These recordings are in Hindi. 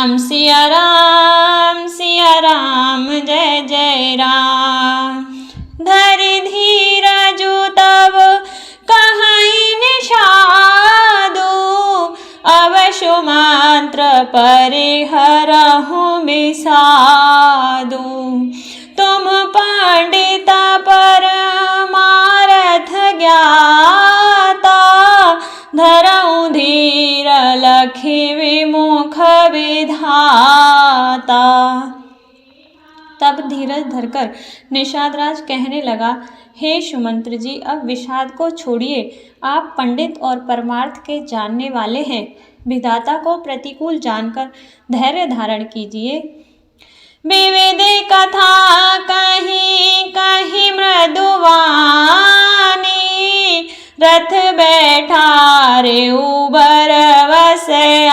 सिया राम जय जय राम। धरि धीरजु तब कहीं निषादु, अवशु मंत्र परिहरहु विषादु। तुम पंडित परमारथ ज्ञाता, धरऊँ धीर लखि विमुख विधाता। तब धीरज धरकर निषादराज कहने लगा, हे सुमंत्र जी, अब विषाद को छोड़िए। आप पंडित और परमार्थ के जानने वाले हैं। विधाता को प्रतिकूल जानकर धैर्य धारण कीजिए। विविध कथा कहीं कहीं मृदुवानी, रथ बैठा रे उबर वसयानी।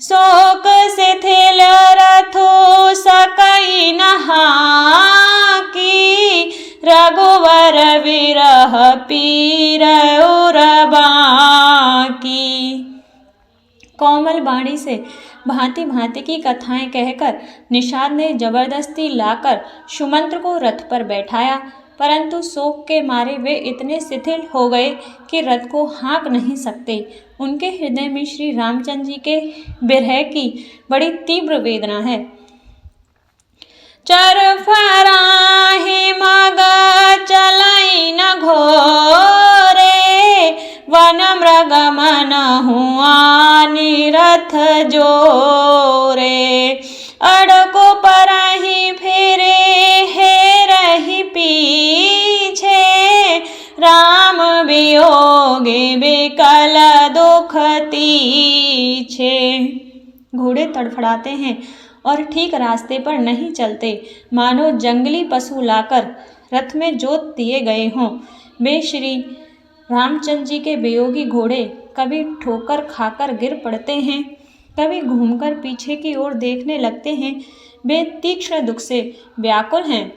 शोक शिथिल रथो सकई नहाकी, रघुवर विरह पीर उरबाकी। कोमल वाणी से भांति भांति की कथाएं कहकर निषाद ने जबरदस्ती लाकर सुमंत्र को रथ पर बैठाया, परंतु शोक के मारे वे इतने शिथिल हो गए कि रथ को हाँक नहीं सकते। उनके हृदय में श्री रामचंद्र जी के विरह की बड़ी तीव्र वेदना है। चर फराहि मग चलई न घोरे, वन मृग मन हुआ निरथ जोरे। अड़को परहि फिरे हेरहि पीछे, राम वियोगे विकल दुख तीछे। घोड़े तड़फड़ाते हैं और ठीक रास्ते पर नहीं चलते, मानो जंगली पशु लाकर रथ में जोत दिए गए हों। वे श्री रामचंद्र जी के वियोगी घोड़े कभी ठोकर खाकर गिर पड़ते हैं, कभी घूमकर पीछे की ओर देखने लगते हैं। वे तीक्ष्ण दुख से व्याकुल हैं।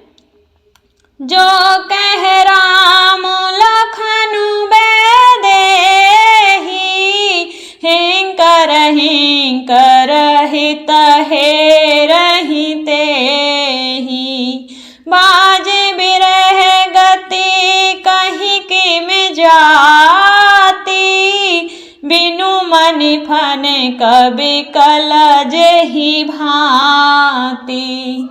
जो कह राम लखनु बैदेही, हिंकर हिंकर हित हेरहि तेहि। बाज बिरह गति कहीं किम जाती, बिनु मनि फन कबि कल जेहि भांति।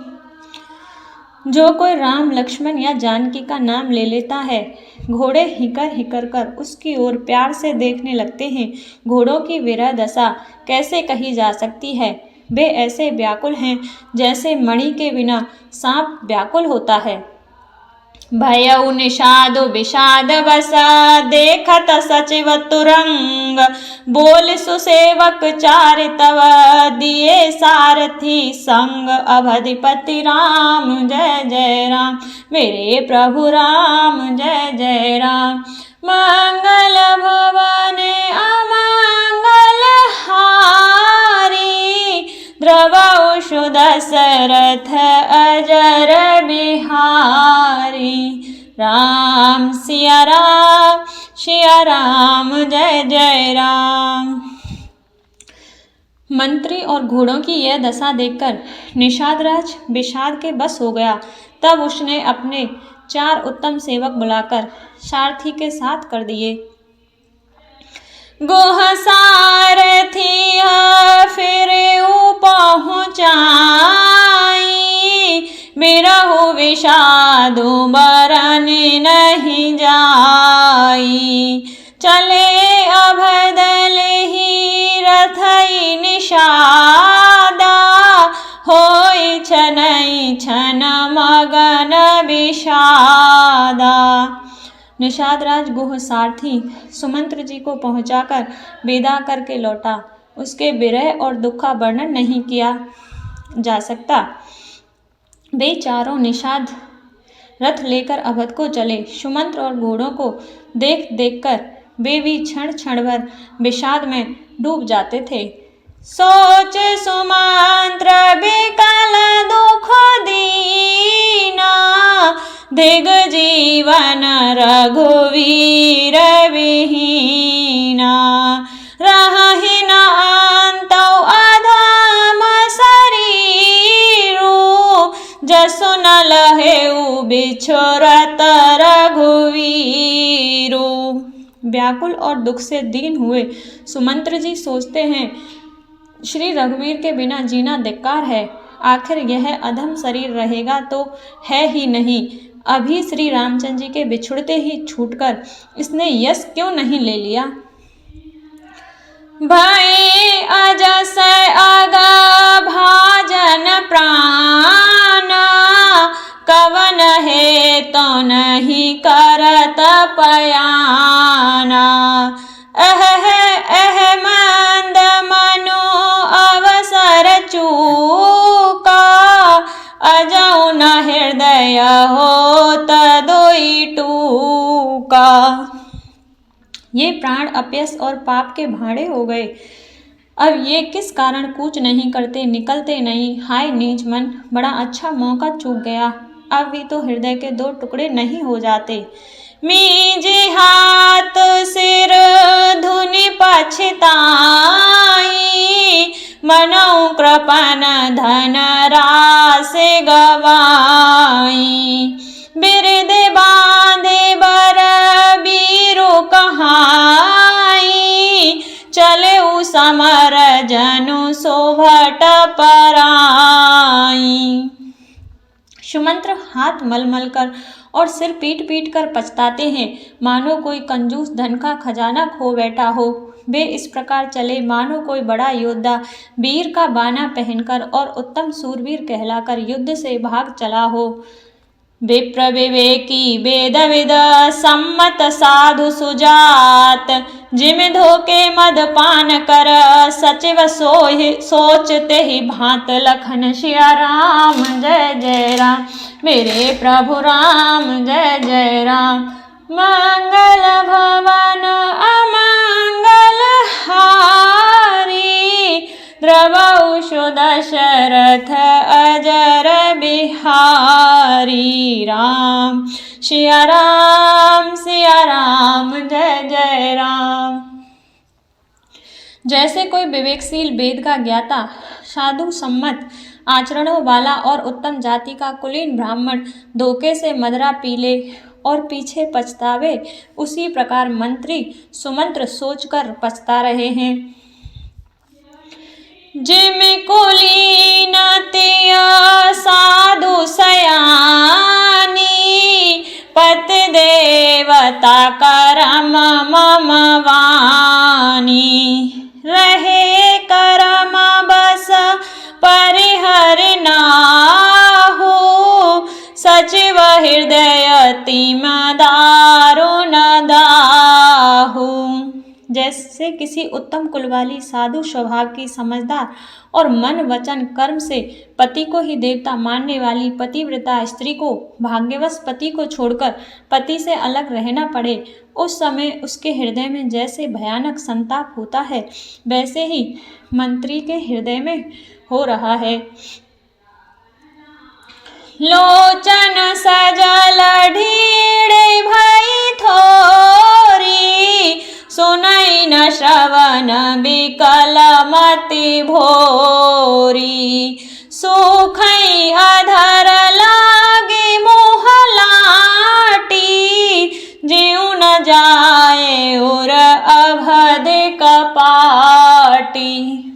जो कोई राम लक्ष्मण या जानकी का नाम ले लेता है, घोड़े हिकर हिकर कर उसकी ओर प्यार से देखने लगते हैं। घोड़ों की विरह दशा कैसे कही जा सकती है। वे ऐसे व्याकुल हैं जैसे मणि के बिना सांप व्याकुल होता है। भयउ निषाद विषाद बसा, देखत सचिव तुरंग। बोल सुसेवक चार तव, दिए सारथी संग। अवधिपति राम जय जय राम, मेरे प्रभु राम जय जय राम। मंगल भवन अमंगल हारी, द्रवउ दशरथ अजर बिहारी। राम सिया राम जय जय राम। मंत्री और घोड़ों की यह दशा देखकर निषादराज विषाद के बस हो गया। तब उसने अपने 4 उत्तम सेवक बुलाकर सारथी के साथ कर दिए। गोह सारथी फिर पहुँचाई, बिरहु विषादु बरन नहीं जाई। चले अभदल ही रथई निषादा, होई छनई छन मगन विषादा। निषादराज गुह सारथी सुमंत्र जी को पहुंचाकर विदा करके लौटा। उसके विरह और दुख का वर्णन नहीं किया जा सकता। वे चारों निषाद रथ लेकर अवध को चले। सुमंत्र और घोड़ों को देख देखकर वे भी क्षण क्षण भर विषाद में डूब जाते थे। सोच सुमंत्र विकल दुख दीना, दिग जीवन रघुवीर विहीना। रहहि न अंत व्याकुल और दुख से दीन हुए सुमंत्र जी सोचते हैं, श्री रघुवीर के बिना जीना धिक्कार है। आखिर यह अधम शरीर रहेगा तो है ही नहीं। अभी श्री रामचंद्र जी के बिछुड़ते ही छूटकर इसने यश क्यों नहीं ले लिया। भय अजस अगा भाजन प्राण, कवन है तो नहीं करत पयाना। अह मंद मनो अवसर चूका, अजऊ न हृदय हो तदोई टूका। ये प्राण अपयस और पाप के भाड़े हो गए। अब ये किस कारण कूच नहीं करते, निकलते नहीं। हाय नीच मन, बड़ा अच्छा मौका चूक गया। अब भी तो हृदय के दो टुकड़े नहीं हो जाते। मीजे हाथ सिर धुनि पछताई, मनऊ कृपन धन रास गवाई। बिरद बांधे बर बीरो कहाई, चले उ समर जनु शोभट पराई। सुमंत्र हाथ मलमल कर और सिर पीट पीट कर पछताते हैं, मानो कोई कंजूस धन का खजाना खो बैठा हो। वे इस प्रकार चले मानो कोई बड़ा योद्धा वीर का बाना पहनकर और उत्तम सूरवीर कहलाकर युद्ध से भाग चला हो। विप्र विवेकी वेद विद सम्मत साधु सुजात, जिम धोके मद पान कर सचिव सोचते ही भांत। लखन सिया राम जय जय राम, मेरे प्रभु राम जय जय राम। मंगल भवन अमंगल हारी, द्रवौ दशरथ अजर बिहारी। राम सिया राम जय जय राम। जैसे कोई विवेकशील वेद का ज्ञाता, साधु सम्मत आचरणों वाला और उत्तम जाति का कुलीन ब्राह्मण धोखे से मदरा पी ले और पीछे पछतावे, उसी प्रकार मंत्री सुमंत्र सोचकर पछता रहे हैं। जिम कुलीन तिया साधु सयानी, पति देवता करम मम वानी। रहे करम बस परिहर नाहु, सचिव हृदय तिम दारुण दाहु। जैसे किसी उत्तम कुल वाली साधु स्वभाव की समझदार और मन वचन कर्म से पति को ही देवता मानने वाली पतिव्रता स्त्री को भाग्यवश पति को छोड़कर पति से अलग रहना पड़े, उस समय उसके हृदय में जैसे भयानक संताप होता है, वैसे ही मंत्री के हृदय में हो रहा है। लोचन सजल ढीड़े भई थोरी, सुनई न श्रवण विकल मति भोरी। सुखई अधर लागे मोह लाटी, जीव न जाए उर अभद कपाटी।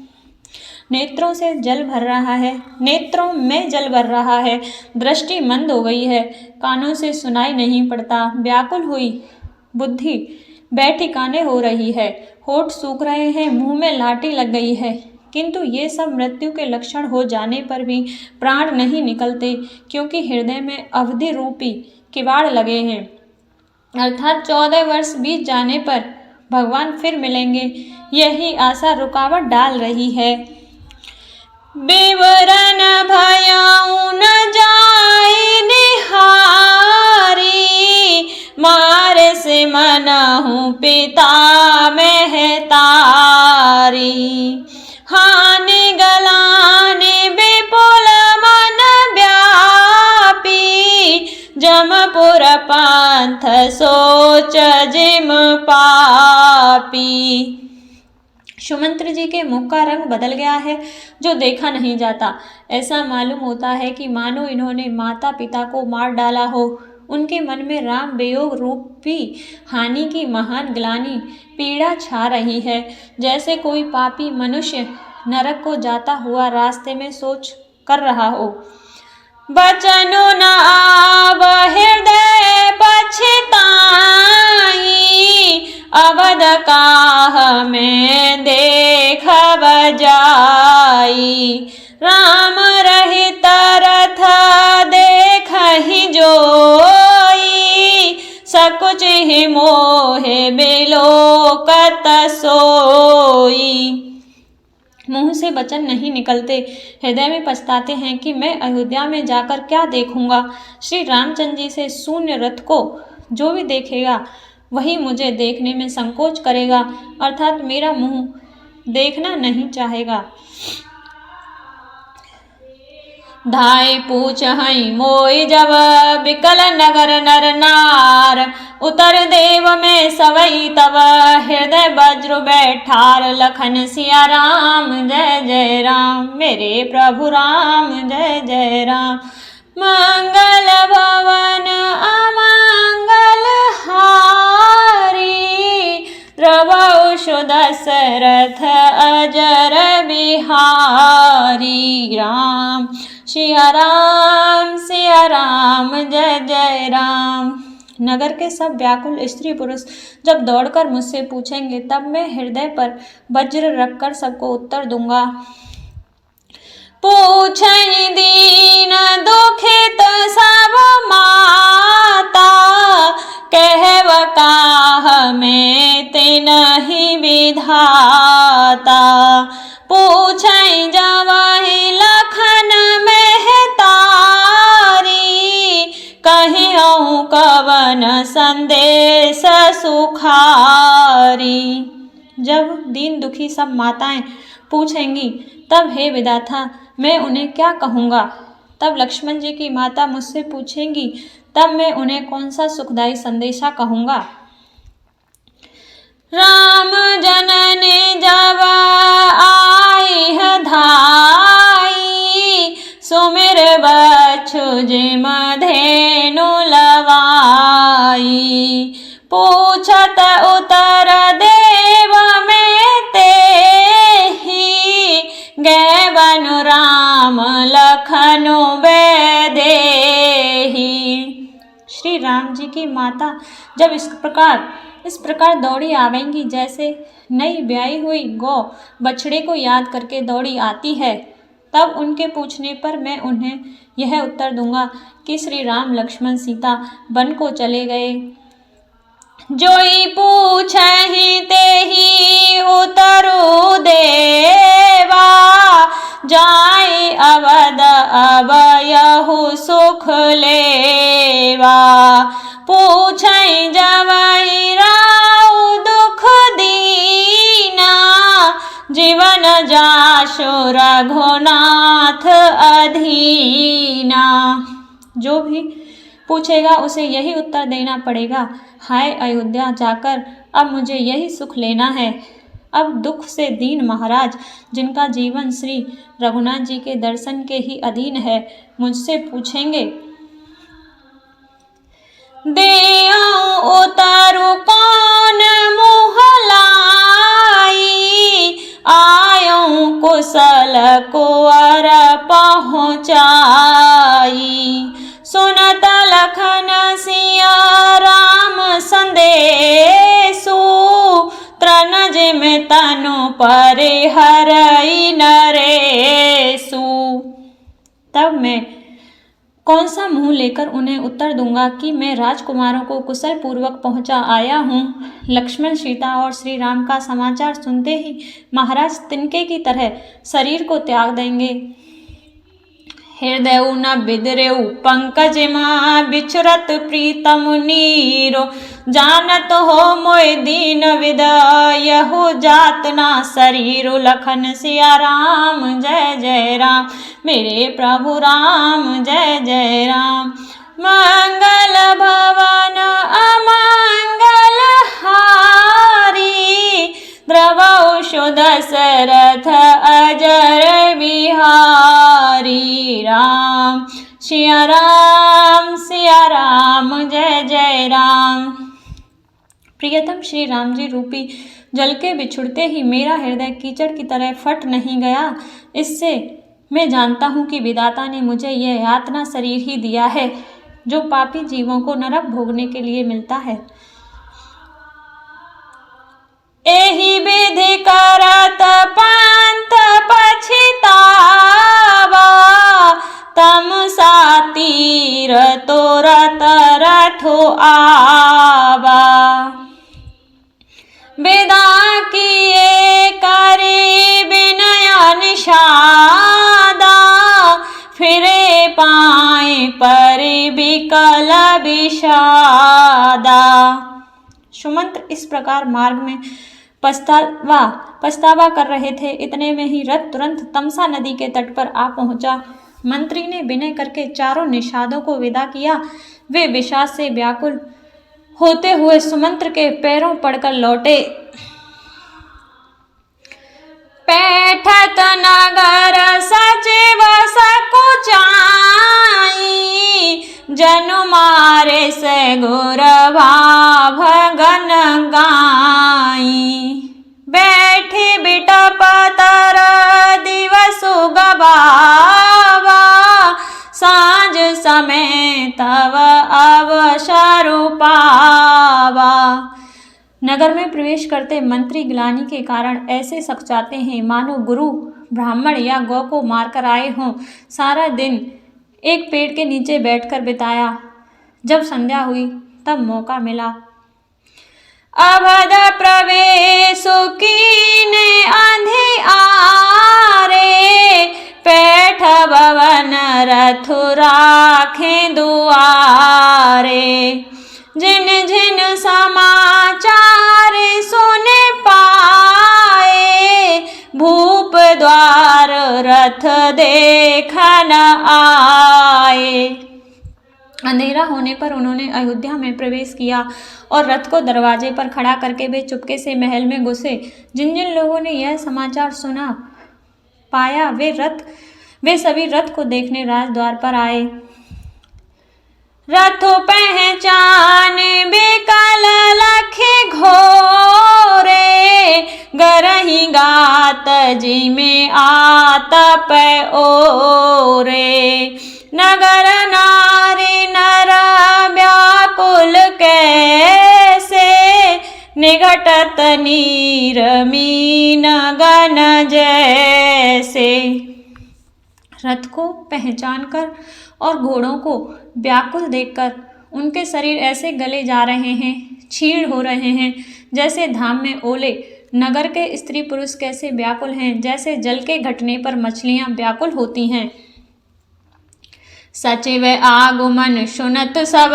नेत्रों से जल भर रहा है, नेत्रों में जल भर रहा है। दृष्टि मंद हो गई है, कानों से सुनाई नहीं पड़ता। व्याकुल हुई बुद्धि बेठिकाने हो रही है, होठ सूख रहे हैं, मुंह में लाठी लग गई है। किंतु ये सब मृत्यु के लक्षण हो जाने पर भी प्राण नहीं निकलते, क्योंकि हृदय में अवधि रूपी किवाड़ लगे हैं। अर्थात 14 वर्ष बीत जाने पर भगवान फिर मिलेंगे, यही आशा रुकावट डाल रही है। विवरण भयउ न जाय निहारी, मारे से मनहु पिता महतारी। हानि गलानि विपुल मन व्यापी, जमपुर पंथ सोच जिम पापी। सुमंत्र जी के मुख का रंग बदल गया है, जो देखा नहीं जाता। ऐसा मालूम होता है कि मानो इन्होंने माता पिता को मार डाला हो। उनके मन में राम वियोग रूपी हानि की महान ग्लानि पीड़ा छा रही है। जैसे कोई पापी मनुष्य नरक को जाता हुआ रास्ते में सोच कर रहा हो। बचनु न आव हृदय पछताई, अवध काह में देखब जाई। राम रहित रथ देखहि जोई, सकुच ही मोहे बिलोकत सोई। मुंह से वचन नहीं निकलते, हृदय में पछताते हैं कि मैं अयोध्या में जाकर क्या देखूंगा। श्री रामचंद्र जी से शून्य रथ को जो भी देखेगा वही मुझे देखने में संकोच करेगा, अर्थात मेरा मुंह देखना नहीं चाहेगा। धाय पूछ हई मोई जब बिकल नगर नर नार, उतर देव में सवई तब हृदय वज्र बैठार। लखन सिया राम जय जय राम, मेरे प्रभु राम जय जय राम। मंगल भवन अमंगल हारी, द्रवौ दशरथ अजर बिहारी। राम सिया राम जय जय राम। नगर के सब व्याकुल स्त्री पुरुष जब दौड़कर मुझसे पूछेंगे तब मैं हृदय पर वज्र रखकर सबको उत्तर दूंगा। पूछई दीन दुखित सब माता, कहव काह में तिनहि विधाता। पूछई जवाहि लखन महतारी, कहियौ कवन संदेश सुखारी। जब दीन दुखी सब माताएं पूछेंगी तब हे विधाता मैं उन्हें क्या कहूँगा। तब लक्ष्मण जी की माता मुझसे पूछेंगी तब मैं उन्हें कौन सा सुखदायी संदेशा कहूँगा। राम जननी जब आई है धाई, सुमिर बच्छु जिम धेनु लवाई। पूछत उतर देव में तेहि, गए बनु राम लखनु बैदेहि। श्री राम जी की माता जब इस प्रकार दौड़ी आवेंगी जैसे नई ब्याई हुई गौ बछड़े को याद करके दौड़ी आती है, तब उनके पूछने पर मैं उन्हें यह उत्तर दूंगा कि श्री राम लक्ष्मण सीता वन को चले गए। जोई पूछहि तेहि उतरु देवा, जाय अवध अबयहु सुख लेवा। पूछई जवई राउ दुख दीना, जीवन जासु रघुनाथ अधीना। जो भी पूछेगा उसे यही उत्तर देना पड़ेगा, हाय अयोध्या जाकर अब मुझे यही सुख लेना है। अब दुख से दीन महाराज जिनका जीवन श्री रघुनाथ जी के दर्शन के ही अधीन है मुझसे पूछेंगे, देऊ उतरु कौन मुँह लाई, आयऊ कुशल कुंवर पहुँचाई। सुनत लखन सिया राम संदेशु, त्रन जिम तनु परिहरई नरेशु। तब मैं कौन सा मुंह लेकर उन्हें उत्तर दूंगा कि मैं राजकुमारों को कुशल पूर्वक पहुंचा आया हूँ। लक्ष्मण सीता और श्री राम का समाचार सुनते ही महाराज तिनके की तरह शरीर को त्याग देंगे। हृदय न बिदरेऊ पंकज मा बिछरत प्रीतम नीरो, जानत हो मोय दीन विदयहु जात ना शरीरो। लखन सिया राम जय जय राम, मेरे प्रभु राम जय जय राम। मंगल भवन अमंगल हारी, द्रवौ दशरथ अजर बिहारी। राम सिया राम जय जय राम। प्रियतम श्री राम जी रूपी जल के बिछुड़ते ही मेरा हृदय कीचड़ की तरह फट नहीं गया। इससे मैं जानता हूँ कि विधाता ने मुझे यह यातना शरीर ही दिया है जो पापी जीवों को नरक भोगने के लिए मिलता है। एहि विधि करत पंथ पछितावा, तम सातीर तोरत रथो आवा। विदा किए करे विनय निषादा, फिरे पाए परि विकल विषादा। सुमंत्र इस प्रकार मार्ग में पछतावा कर रहे थे। इतने में ही रथ तुरंत तमसा नदी के तट पर आ पहुंचा। मंत्री ने विनय करके चारों निषादों को विदा किया। वे विषाद से व्याकुल होते हुए सुमंत्र के पैरों पड़कर लौटे। पैठत नगर सचिव सकुचाई, जनु मारे से गुरवा भगन गाई। बैठे बिटप तर दिवसु गवावा, सांझ समय तव अवसरु पावा। नगर में प्रवेश करते मंत्री ग्लानि के कारण ऐसे सकचाते हैं मानो गुरु ब्राह्मण या गौ को मारकर आए हों। सारा दिन एक पेड़ के नीचे बैठकर बिताया। जब संध्या हुई तब मौका मिला। अवध प्रवेशु कीने अंधियारे, पैठ भवन रथु राखे दुआरे। जिन जिन समाचार सुने पाए, भूप द्वार रथ देखन आए। अंधेरा होने पर उन्होंने अयोध्या में प्रवेश किया और रथ को दरवाजे पर खड़ा करके वे चुपके से महल में घुसे। जिन जिन लोगों ने यह समाचार सुना पाया वे सभी रथ को देखने राजद्वार पर आए। रथो पहचान बिकल लखे घोरे, गरही गात जी में आतप ओरे। नगर नारी नर व्याकुल कैसे, निघटत नीर मीन गन जैसे। रथ को पहचानकर और घोड़ों को व्याकुल देखकर उनके शरीर ऐसे गले जा रहे हैं, छीड़ हो रहे हैं जैसे धाम में ओले। नगर के स्त्री पुरुष कैसे व्याकुल हैं, जैसे जल के घटने पर मछलियां व्याकुल होती हैं। सचिव आगमन सुनत सब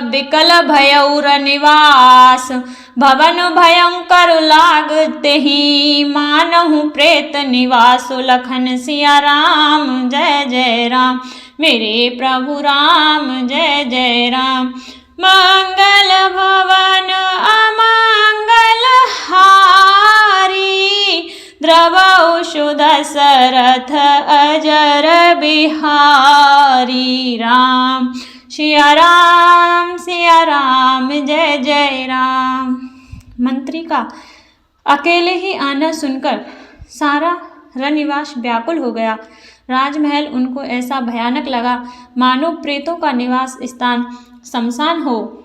विकल भयउर निवास, भवन भयंकर लागते ही मानहु प्रेत निवास। लखन सिया राम जय जय राम, मेरे प्रभु राम जय जय राम। मंगल भवन अमंगल हारी, द्रवौ सुध सरथ अजर बिहारी। राम सिया राम जय जय राम। मंत्री का अकेले ही आना सुनकर सारा रनिवास व्याकुल हो गया। राजमहल उनको ऐसा भयानक लगा मानो प्रेतों का निवास स्थान शमशान हो।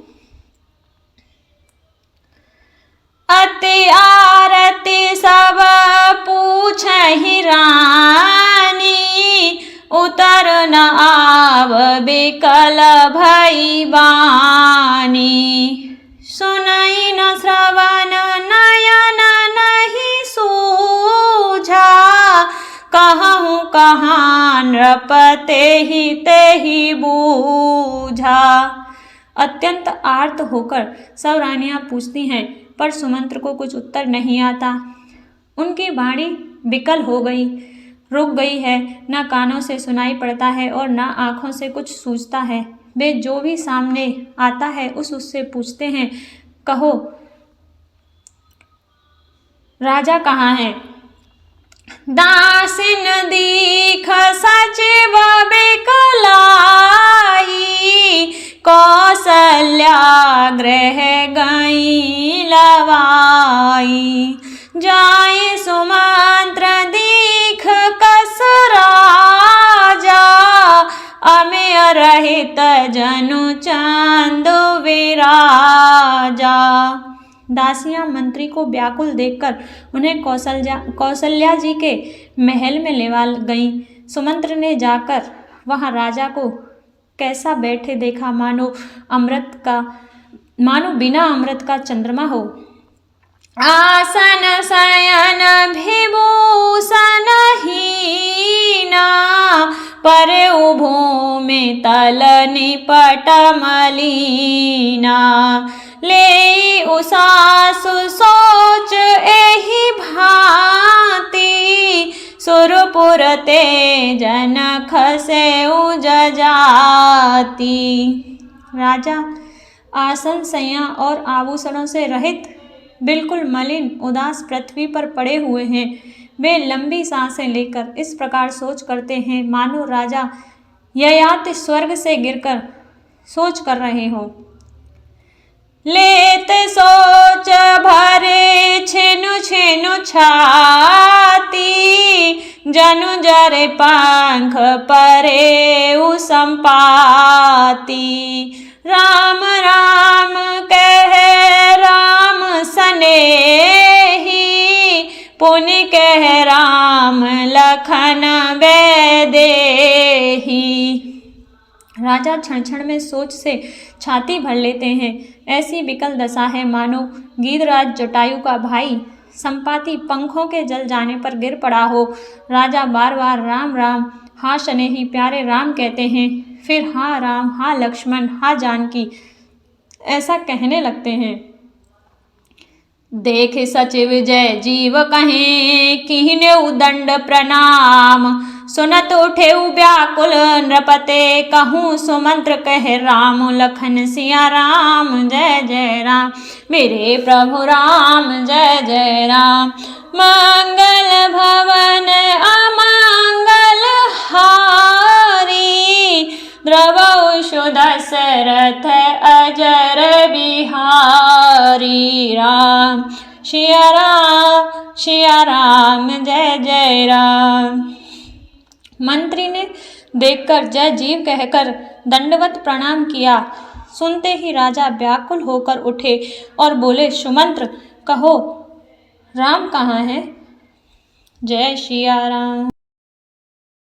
अति आरती सब पूछहि रानी, उतर न आव बिकल भई बानी। सुनई न श्रवण नयन नहीं सूझा, कहूँ कहाँ नृपते ही बूझा। अत्यंत आर्त होकर सब रानियां पूछती हैं पर सुमंत्र को कुछ उत्तर नहीं आता। उनकी वाणी विकल हो गई, रुक गई है, न कानों से सुनाई पड़ता है और न आँखों से कुछ सूझता है। वे जो भी सामने आता है उससे पूछते हैं, कहो राजा कहाँ है। दासिन दीख सचिव बिकला, गृह गई लवाई। जाए सुमंत्र दीख कस राजा, अमेय रहित जनु चांदो विराजा। दासियां मंत्री को व्याकुल देखकर उन्हें कौशल्या जी के महल में लेवा गईं। सुमंत्र ने जाकर वहां राजा को कैसा बैठे देखा, मानो बिना अमृत का चंद्रमा हो। आसन शयन विभूषण हीना, पर भूमि तल निपट मलीना। ले उसासु सोच एहि भांति, सुरपुर ते जन खसे जजाति। राजा आसन शय्या और आभूषणों से रहित बिल्कुल मलिन उदास पृथ्वी पर पड़े हुए हैं। वे लंबी सांसें लेकर इस प्रकार सोच करते हैं मानो राजा ययाति स्वर्ग से गिरकर सोच कर रहे हों। लेत सोच भरे छिनु छिनु छाती, जनु जरे पंख परे संपाती। राम राम कह राम सनेही, पुनि कह राम लखन वैदेही। राजा क्षण क्षण में सोच से छाती भर लेते हैं। ऐसी विकल दशा है मानो गीधराज जटायु का भाई संपाति पंखों के जल जाने पर गिर पड़ा हो। राजा बार बार राम राम, हाँ शनेही प्यारे राम कहते हैं, फिर हाँ राम, हाँ लक्ष्मण, हाँ जानकी ऐसा कहने लगते हैं। देख सचिव जय जीव कहें, कीन्हे दंड प्रणाम। सुनत उठे व्याकुल नृपते, कहूँ सुमंत्र कह राम लखन सिया राम जय जय राम। मेरे प्रभु राम जय जय राम। मंगल भवन अमंगल हारी, द्रवौ दशरथ अजर बिहारी। राम सिया राम जय जय राम। मंत्री ने देखकर जय जीव कहकर दंडवत प्रणाम किया। सुनते ही राजा व्याकुल होकर उठे और बोले, सुमंत्र कहो राम कहाँ है? जय सिया राम।